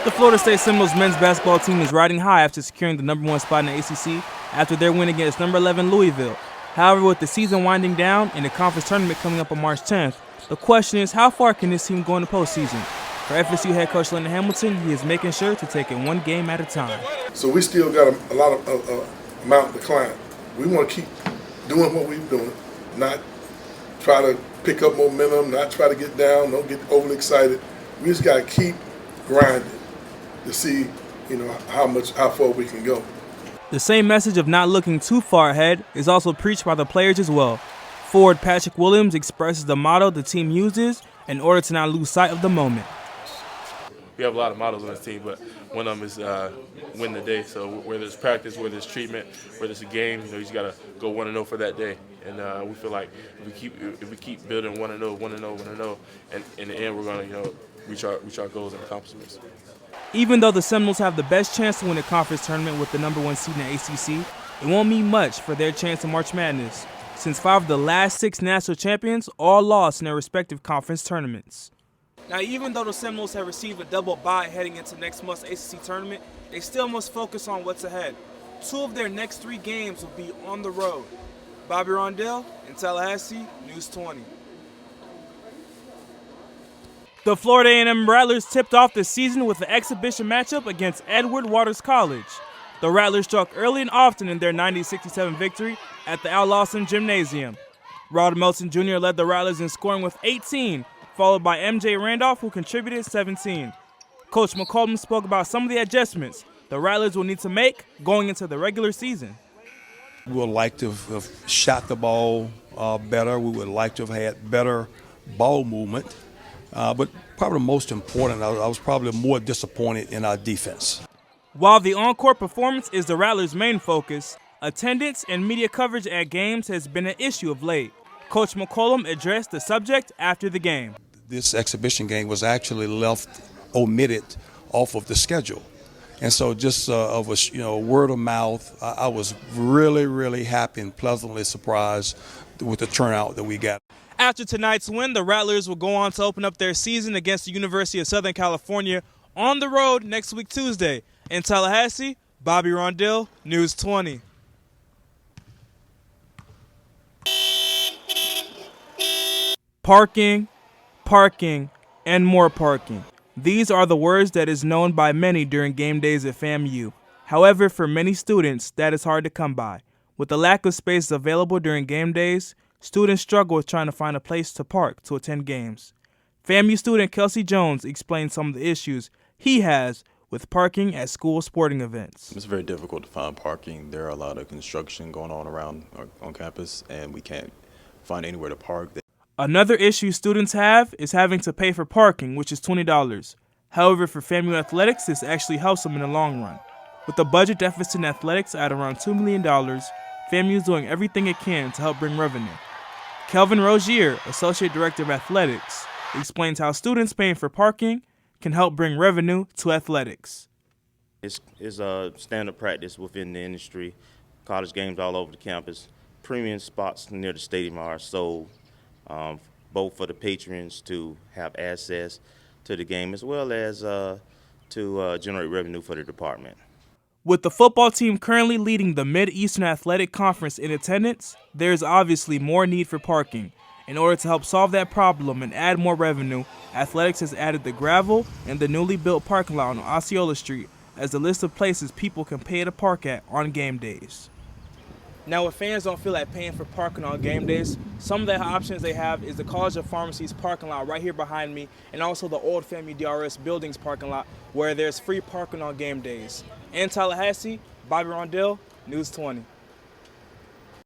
The Florida State Seminoles men's basketball team is riding high after securing the #1 spot in the ACC after their win against number 11 Louisville. However, with the season winding down and the conference tournament coming up on March 10th, the question is how far can this team go in the postseason? For FSU head coach Linda Hamilton, he is making sure to take it one game at a time. So we still got a lot of amount to climb. We want to keep doing what we're doing, not try to pick up momentum, not try to get down, don't get overly excited. We just got to keep grinding to see, how far we can go. The same message of not looking too far ahead is also preached by the players as well. Forward Patrick Williams expresses the motto the team uses in order to not lose sight of the moment. We have a lot of models on this team, but one of them is win the day. So whether it's practice, whether it's treatment, whether it's a game, you just got to go 1-0 for that day. And we feel like if we keep building 1-0, 1-0, 1-0, and in the end we're going to reach our goals and accomplishments. Even though the Seminoles have the best chance to win a conference tournament with the #1 seed in the ACC, it won't mean much for their chance in March Madness, since 5 of the last 6 national champions all lost in their respective conference tournaments. Now, even though the Seminoles have received a double bye heading into next month's ACC tournament, they still must focus on what's ahead. 2 of their next 3 games will be on the road. Bobby Rondil in Tallahassee, News 20. The Florida A&M Rattlers tipped off the season with an exhibition matchup against Edward Waters College. The Rattlers struck early and often in their 90-67 victory at the Al Lawson Gymnasium. Rod Melton Jr. led the Rattlers in scoring with 18, followed by MJ Randolph, who contributed 17. Coach McCollum spoke about some of the adjustments the Rattlers will need to make going into the regular season. We would like to have shot the ball better. We would like to have had better ball movement. But probably the most important, I was probably more disappointed in our defense. While the on-court performance is the Rattlers' main focus, attendance and media coverage at games has been an issue of late. Coach McCollum addressed the subject after the game. This exhibition game was actually omitted off of the schedule. And so just of a word of mouth, I was really, really happy and pleasantly surprised with the turnout that we got. After tonight's win, the Rattlers will go on to open up their season against the University of Southern California on the road next week Tuesday. In Tallahassee, Bobby Rondil, News 20. Parking, parking, and more parking. These are the words that is known by many during game days at FAMU. However, for many students, that is hard to come by. With the lack of spaces available during game days, students struggle with trying to find a place to park to attend games. FAMU student Kelsey Jones explains some of the issues he has with parking at school sporting events. It's very difficult to find parking. There are a lot of construction going on around on campus, and we can't find anywhere to park. Another issue students have is having to pay for parking, which is $20. However, for FAMU athletics, this actually helps them in the long run. With the budget deficit in athletics at around $2 million, FAMU is doing everything it can to help bring revenue. Kelvin Rozier, Associate Director of Athletics, explains how students paying for parking can help bring revenue to athletics. It's a standard practice within the industry. College games all over the campus. Premium spots near the stadium are sold, both for the patrons to have access to the game as well as to generate revenue for the department. With the football team currently leading the Mid-Eastern Athletic Conference in attendance, there is obviously more need for parking. In order to help solve that problem and add more revenue, athletics has added the gravel and the newly built parking lot on Osceola Street as the list of places people can pay to park at on game days. Now, if fans don't feel like paying for parking on game days, some of the options they have is the College of Pharmacy's parking lot right here behind me, and also the old FAMU DRS buildings parking lot where there's free parking on game days. In Tallahassee, Bobby Rondil, News 20.